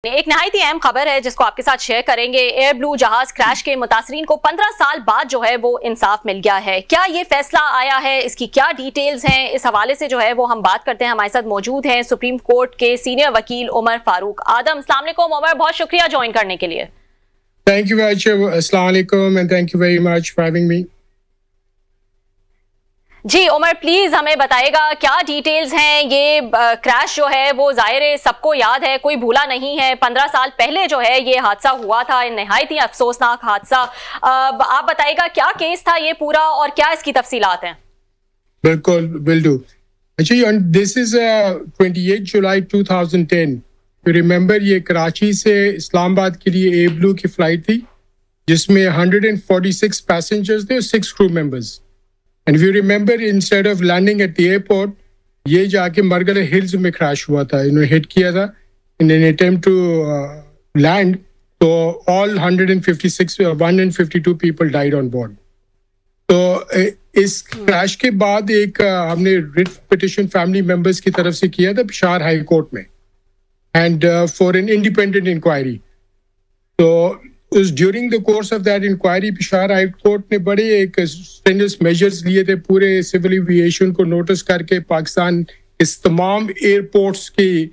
एक नहायत ही अहम खबर है जिसको आपके साथ शेयर करेंगे। एयर ब्लू जहाज क्रैश के मुतासरीन को 15 साल बाद जो है वो इंसाफ मिल गया है। क्या ये फैसला आया है, इसकी क्या डिटेल्स हैं, इस हवाले से जो है वो हम बात करते हैं। हमारे साथ मौजूद हैं सुप्रीम कोर्ट के सीनियर वकील उमर फारूक आदम। अस्सलाम वालेकुम उमर, बहुत शुक्रिया ज्वाइन करने के लिए। Thank you very much. Assalamu alaikum and thank you very much for having me. जी उमर, प्लीज हमें बताएगा क्या डिटेल्स हैं। ये क्रैश जो है वो जाहिर है सबको याद है, कोई भूला नहीं है। 15 साल पहले जो है ये हादसा हुआ था, नहायत ही अफसोसनाक हादसा। आप बताइएगा क्या केस था ये पूरा और क्या इसकी तफसीलात हैं। बिल्कुल, will do. Actually, this is 28 July 2010. You remember ये कराची से इस्लामाबाद के लिए एयर ब्लू की फ्लाइट थी जिसमें 146 पैसेंजर्स थे और 6 crew members. And if you remember, instead of landing at the airport, ये जाके मरगला हिल्स में क्रैश हुआ था। इन्होंने हिट किया था in an attempt to land. So all 152 people died on board. तो इस क्रैश के बाद एक हमने रिट पिटिशन फैमिली मेंबर्स की तरफ से किया था पेशावर हाई कोर्ट में, and for an independent inquiry. So during the course of that inquiry, Peshawar high court ने बड़े एक strenuous measures लिए थे। पूरे सिविल एविएशन को नोटिस करके पाकिस्तान इस तमाम एयरपोर्ट्स की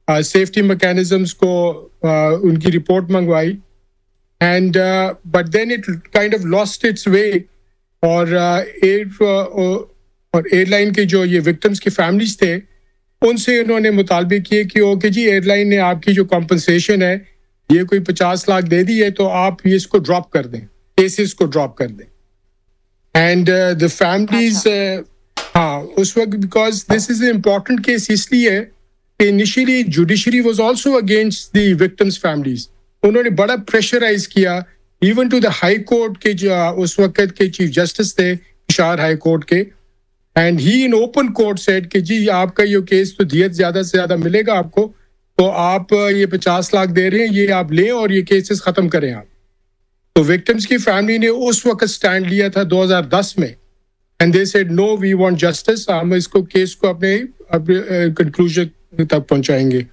सेफ्टी मैकेनिज्म्स को उनकी रिपोर्ट मंगवाई, and but then it kind of lost its way. और एयरलाइन के जो ये विक्टिम्स की फैमिलीज थे उनसे उन्होंने मुतालबे किए कि ओके जी, एयरलाइन ने आपकी जो कॉम्पनसेशन है ये कोई 50 लाख दे दी है तो आप ये इसको ड्रॉप कर दें, केसेस को ड्रॉप कर दें। एंड द फैमिलीज हाँ उस वक्त, because this is an important case इसलिए कि initially judiciary was also against the victims families. उन्होंने बड़ा प्रेशराइज किया even to the high court के जो उस वक्त के चीफ जस्टिस थे पेशावर हाई कोर्ट के, and he in open court said कि जी आपका ये केस तो दियत ज्यादा से ज्यादा मिलेगा आपको, तो आप ये 50 लाख दे रहे हैं, ये आप लें और ये केसेस खत्म करें आप। तो विक्टिम्स की फैमिली ने उस वक्त स्टैंड लिया था 2010 में, and they said no we want justice, हम इसको केस को अपने कंक्लूजन तक पहुंचाएंगे।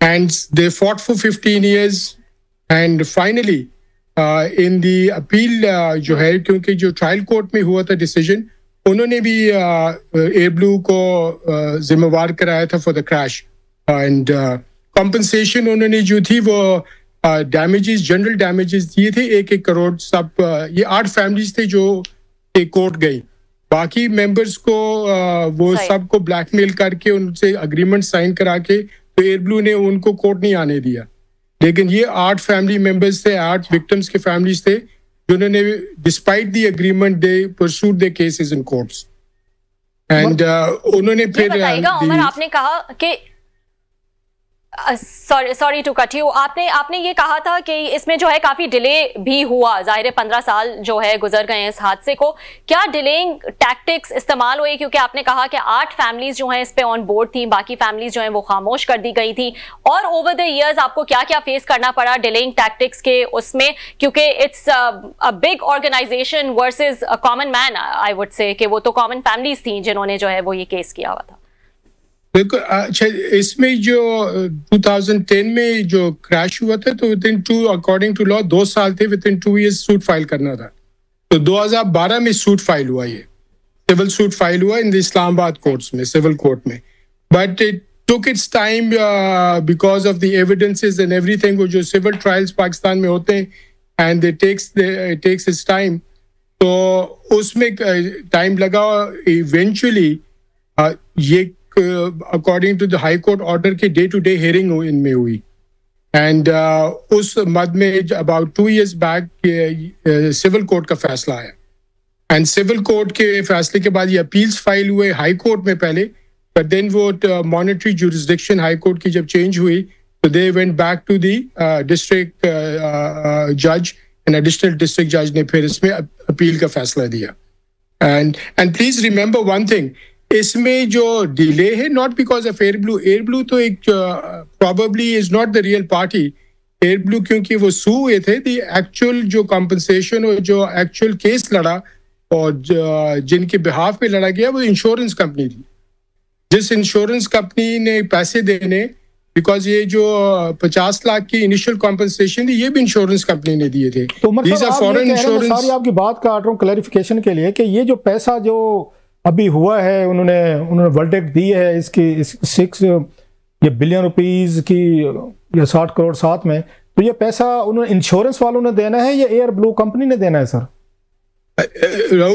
And they fought for 15 years and finally in the appeal जो है, क्योंकि जो ट्रायल कोर्ट में हुआ था डिसीजन, उन्होंने भी एयर ब्लू को जिम्मेवार कराया था for the crash, and compensation उन्होंने जो थी वो डैमेजेस, जनरल डैमेजेस दिए थे 1-1 करोड़ सब। ये 8 फैमिलीज थे जो एक कोर्ट गई, बाकी मेंबर्स को वो सबको ब्लैकमेल करके उनसे अग्रीमेंट साइन करा के तो एयर ब्लू ने उनको कोर्ट नहीं आने दिया। लेकिन ये 8 फैमिली मेंबर्स थे, 8 विक्टिम्स के फैमिलीज थे जिन्होंने despite the agreement they pursued the cases in courts. And उन्होंने फिर उमर, आपने कहा कि सॉरी टू कट यू, आपने ये कहा था कि इसमें जो है काफी डिले भी हुआ। जाहिर है 15 साल जो है गुजर गए इस हादसे को। क्या डिलेइंग टैक्टिक्स इस्तेमाल हुए, क्योंकि आपने कहा कि 8 फैमिलीज जो हैं इस पे ऑन बोर्ड थी, बाकी फैमिलीज जो हैं वो खामोश कर दी गई थी। और ओवर द इयर्स आपको क्या क्या फेस करना पड़ा डिलेइंग टैक्टिक्स के उसमें, क्योंकि it's a big organisation versus a common man, I would say कि वो तो कॉमन फैमिलीज थी जिन्होंने जो है वो ये केस किया हुआ था। बिल्कुल। अच्छा, इसमें जो 2010 में जो क्रैश हुआ था तो विदिन 2 अकॉर्डिंग टू लॉ 2 साल थे, विदिन 2 years सूट फाइल करना था। तो 2012 में सूट फाइल हुआ, ये सिविल सूट फाइल हुआ इन द इस्लामाबाद कोर्ट्स में, सिविल कोर्ट में। But it took its time because of the evidences and everything. वो जो सिविल ट्रायल्स पाकिस्तान में होते हैं and it takes its time, तो उसमें टाइम लगा। इवेंचुअली ये according to the high court order के डे टू डे हियरिंग इनमें हुई, एंड उस मद में about 2 years back civil court का फैसला आया, एंड सिविल कोर्ट के फैसले के बाद ये अपील्स फाइल हुए हाई कोर्ट में पहले, बट देन वो मॉनेटरी जुरिसडिक्शन हाई कोर्ट की जब चेंज हुई तो they went back to the district जज, एंड एडिशनल डिस्ट्रिक्ट जज ने फिर इसमें अपील का फैसला दिया। And please remember one thing, इसमें जो डिले है not because of Air Blue तो एक probably is not the real party. Air Blue क्योंकि वो सू हुए थे, द एक्चुअल जो कॉम्पनसेशन और जो एक्चुअल केस लड़ा और जिनके बिहाफ पे लड़ा गया वो इंश्योरेंस कंपनी थी। जिस इंश्योरेंस कंपनी ने पैसे देने बिकॉज ये जो 50 लाख की इनिशियल कॉम्पनसेशन थी ये भी इंश्योरेंस कंपनी ने दिए थे। तो मतलब फॉरेन इंश्योरेंस, सारी आपकी बात काट रहा हूँ क्लैरिफिकेशन के लिए कि ये जो पैसा जो अभी हुआ है उन्होंने वर्डिक्ट दी है इसकी 6 बिलियन रुपीस की या 60 करोड़ साथ में, तो ये पैसा उन्होंने इंश्योरेंस वालों ने देना है या एयर ब्लू कंपनी ने देना है सर?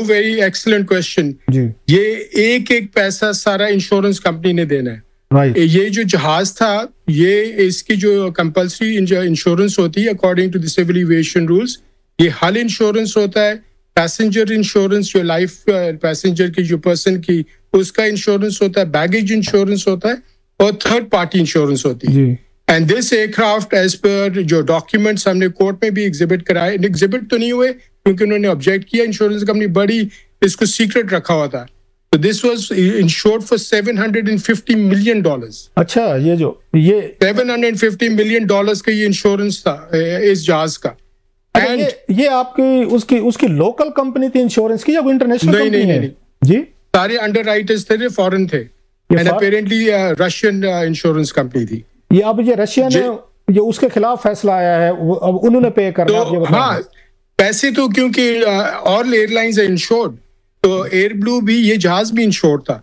वेरी एक्सीलेंट क्वेश्चन जी। ये एक एक पैसा सारा इंश्योरेंस कंपनी ने देना है। Right. ये जो जहाज था ये इसकी जो कंपल्सरी इंश्योरेंस होती है according to the civil aviation rules, ये हल इंश्योरेंस होता है, पैसेंजर इंश्योरेंस जो लाइफ पैसेंजर की जो पर्सन की उसका इंश्योरेंस होता है, बैगेज इंश्योरेंस होता है और थर्ड पार्टी इंश्योरेंस होती है। And this aircraft as per जो डॉक्यूमेंट्स हमने कोर्ट में भी एग्जिबिट कराए, एग्जिबिट तो नहीं हुए क्योंकि उन्होंने ऑब्जेक्ट किया, इंश्योरेंस कंपनी बड़ी इसको सीक्रेट रखा हुआ था। So this was insured for $750 million. अच्छा, ये $750 million का ये इंश्योरेंस था इस जहाज का। And ये आपकी उसकी लोकल कंपनी थी इंश्योरेंस की या कोई इंटरनेशनल कंपनी है? नहीं जी, सारे अंडरराइटर्स थे फॉरेन थे and apparently Russian insurance company थी। ये अब ये रशिया ने ये उसके खिलाफ फैसला आया है, अब उन्होंने पे करना है। तो हाँ, पैसे तो क्योंकि ऑल एयरलाइंस आर इंश्योर्ड, तो एयर ब्लू भी ये जहाज भी इंश्योर्ड था,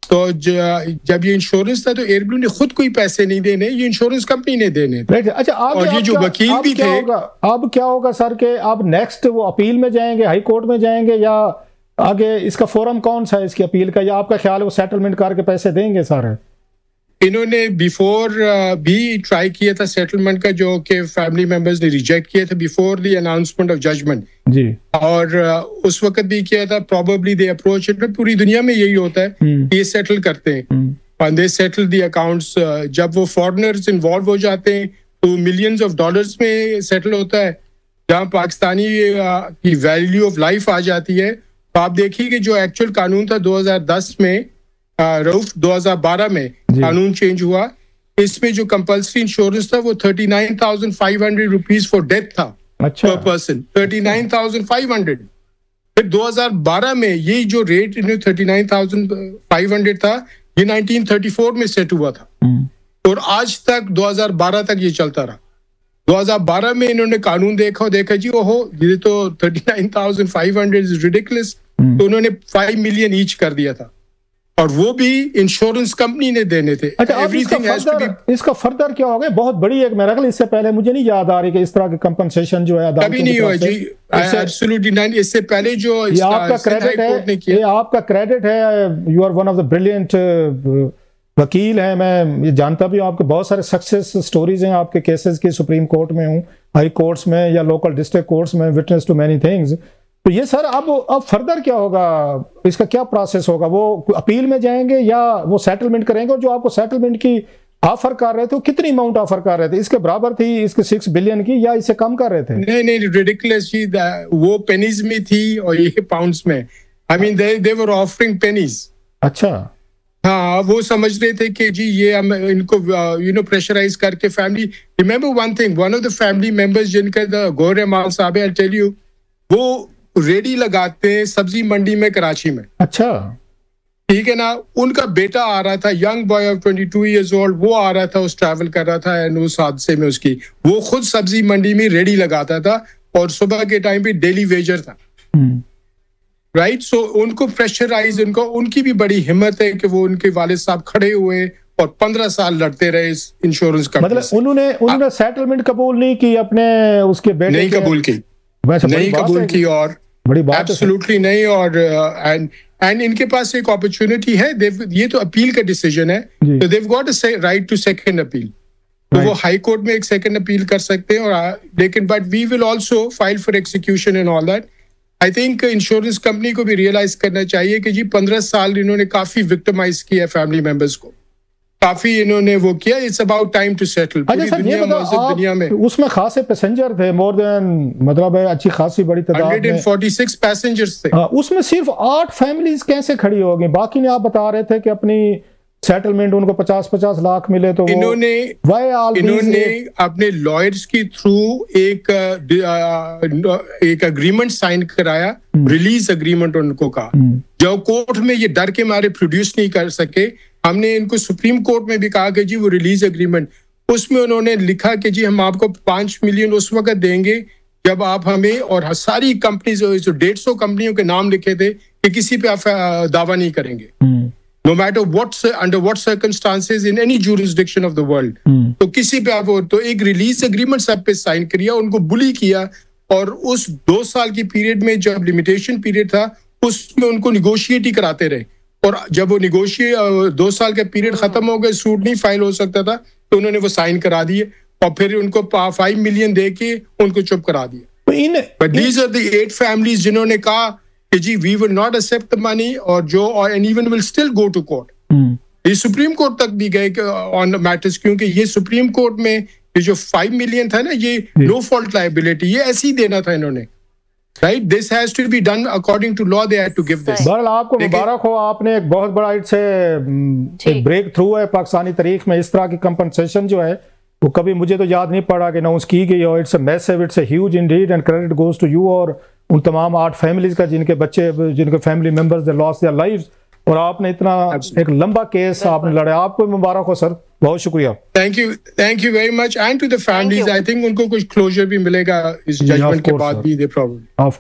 तो जब ये इंश्योरेंस था तो एयर ब्लू ने खुद कोई पैसे नहीं देने, ये इंश्योरेंस कंपनी ने देने थे। अच्छा, और ये जो वकील भी थे, अब क्या होगा सर के अब नेक्स्ट वो अपील में जाएंगे, हाई कोर्ट में जाएंगे या आगे इसका फोरम कौन सा है इसकी अपील का, या आपका ख्याल है वो सेटलमेंट करके पैसे देंगे सारे? इन्होंने बिफोर भी ट्राई किया था सेटलमेंट का, जो कि फैमिली मेंबर्स ने रिजेक्ट किया था before the announcement of judgement जी, और उस वक्त भी किया था। प्रोबेबली दे अप्रोच इट, पूरी दुनिया में यही होता है, ये सेटल करते हैं और दे सेटल द अकाउंट्स। जब वो फॉरेनर्स इन्वॉल्व हो जाते हैं तो मिलियंस ऑफ डॉलर्स में सेटल होता है, जहाँ पाकिस्तानी की वैल्यू ऑफ लाइफ आ जाती है। तो आप देखिए कि जो एक्चुअल कानून था 2010 में, रऊफ 2012 में कानून चेंज हुआ, इसमें जो कंपल्सरी इंश्योरेंस था वो 39,500 रुपीज फॉर डेथ था पर पर्सन, 39,500। फिर 2012 में ये जो रेट 39,500 था ये 1934 में सेट हुआ था और आज तक 2012 तक ये चलता रहा। 2012 में इन्होंने कानून देखा जी, ओहो ये तो 39,500 इज रिडिकुलस, तो उन्होंने 5 मिलियन ईच कर दिया था और वो भी इंश्योरेंस कंपनी ने देने थे। अच्छा, इसका फर्दर क्या होगा? बहुत बड़ी एक मेरा ख्याल, इससे पहले मुझे नहीं याद आ रही कि इस तरह के कंपनसेशन जो है कभी नहीं हुआ जी, एब्सोल्युटली नहीं। इससे पहले जो आपका क्रेडिट है, ये आपका क्रेडिट है, you are one of the brilliant वकील है, मैं ये जानता भी हूँ, आपके बहुत सारे सक्सेस स्टोरीज हैं आपके केसेस की, सुप्रीम कोर्ट में हूँ, हाई कोर्ट्स में या लोकल डिस्ट्रिक्ट कोर्ट्स में, विटनेस टू मैनी थिंग्स। तो ये सर अब फर्दर क्या होगा, इसका क्या प्रोसेस होगा? वो अपील में जाएंगे या वो सेटलमेंट करेंगे? और जो आपको सेटलमेंट की ऑफर कर रहे थे वो कितनी अमाउंट ऑफर कर रहे थे? इसके बराबर थी इसके 6 बिलियन की या इससे कम कर रहे थे? नहीं, रिडिकुलस जी, वो पेनीज में थी और ये पाउंड्स में। I mean they were offering pennies. अच्छा, हाँ, वो समझ रहे थे कि जी ये हम इनको प्रेशराइज करके family. Remember one thing, one of the family members जिनका गौर रहमान साहब है, आई टेल यू, वो रेडी लगाते हैं सब्जी मंडी में कराची में। अच्छा, ठीक है ना, उनका बेटा आ रहा था, young boy of 22 years old, वो आ रहा था, उस ट्रैवल कर रहा था एंड उस हादसे में उसकी, वो खुद सब्जी मंडी में रेडी लगाता था और सुबह के टाइम पे डेली वेजर था। राइट, सो उनको प्रेशराइज, उनकी भी बड़ी हिम्मत है कि वो उनके वालिद साहब खड़े हुए और 15 साल लड़ते रहे इस इंश्योरेंस कंपनी। मतलब उन्होंने सेटलमेंट कबूल नहीं की, अपने उसके बेटे नहीं कबूल की, नहीं कबूल की और बड़ी बात एब्सोल्युटली नहीं। और एंड इनके पास एक अपॉर्चुनिटी है, ये तो अपील का डिसीजन है, तो they got a right to second appeal, तो वो हाई कोर्ट में एक सेकंड अपील कर सकते हैं। और लेकिन but we will also file for execution and all that. I think insurance company को भी रियलाइज करना चाहिए कि जी 15 साल इन्होंने काफी विक्टिमाइज किया फैमिली मेंबर्स को, काफी इन्होंने वो किया। It's about time to settle. दुनिया में उसमें खासे पैसेंजर थे, मोर देन मतलब अच्छी खासी बड़ी तादाद में 146 पैसेंजर्स थे। उसमें सिर्फ 8 फैमिलीज कैसे खड़ी हो गई? बाकी ने आप बता रहे थे कि अपनी सेटलमेंट उनको 50-50 लाख मिले, तो इन्होंने अपने लॉयर्स के थ्रू एक अग्रीमेंट साइन कराया, रिलीज अग्रीमेंट उनको कहा, जो कोर्ट में ये डर के मारे प्रोड्यूस नहीं कर सके। हमने इनको सुप्रीम कोर्ट में भी कहा कि जी वो रिलीज एग्रीमेंट, उसमें उन्होंने लिखा कि जी हम आपको 5 मिलियन उस वक्त देंगे जब आप हमें, और सारी कंपनी जो 150 कंपनियों के नाम लिखे थे कि किसी पे आप दावा नहीं करेंगे, no matter under what circumstances in any jurisdiction of the world. तो किसी पे आप, तो एक रिलीज एग्रीमेंट सब पे साइन किया, उनको बुली किया, और उस 2 साल की पीरियड में जब लिमिटेशन पीरियड था उसमें उनको निगोशिएट ही कराते रहे, और जब वो 2 साल का पीरियड खत्म हो गया, सूट नहीं फाइल हो सकता था, तो उन्होंने वो साइन करा दिए और फिर उनको 5 मिलियन दे के उनको चुप करा दिया। But these are the 8 families जिन्होंने कहा कि जी we will not accept the money, और and even will still go to court. ये सुप्रीम कोर्ट तक भी गए ऑन मैटर्स, क्योंकि ये सुप्रीम कोर्ट में ये जो 5 मिलियन था ना, ये नो फॉल्ट लायबिलिटी, ये ऐसे ही देना था इन्होंने, right? This has to be done according to law, they had to give this. बहरहाल आपको मुबारक हो, आपने एक बहुत बड़ा एक ब्रेक थ्रू है पाकिस्तानी तारीख में। इस तरह की कंपनसेशन जो है वो कभी मुझे तो याद नहीं पड़ा कि अनाउंस की गई हो। It's a massive, it's a huge indeed, and credit goes to you और उन तमाम 8 फैमिलीज का जिनके बच्चे, जिनके family members they lost their lives, और आपने इतना एक लंबा केस आपने लड़ा। आपको मुबारक हो सर, बहुत शुक्रिया। Thank you very much, and to the families. I think उनको कुछ क्लोजर भी मिलेगा इस जजमेंट के बाद भी, दे प्रॉब्लम।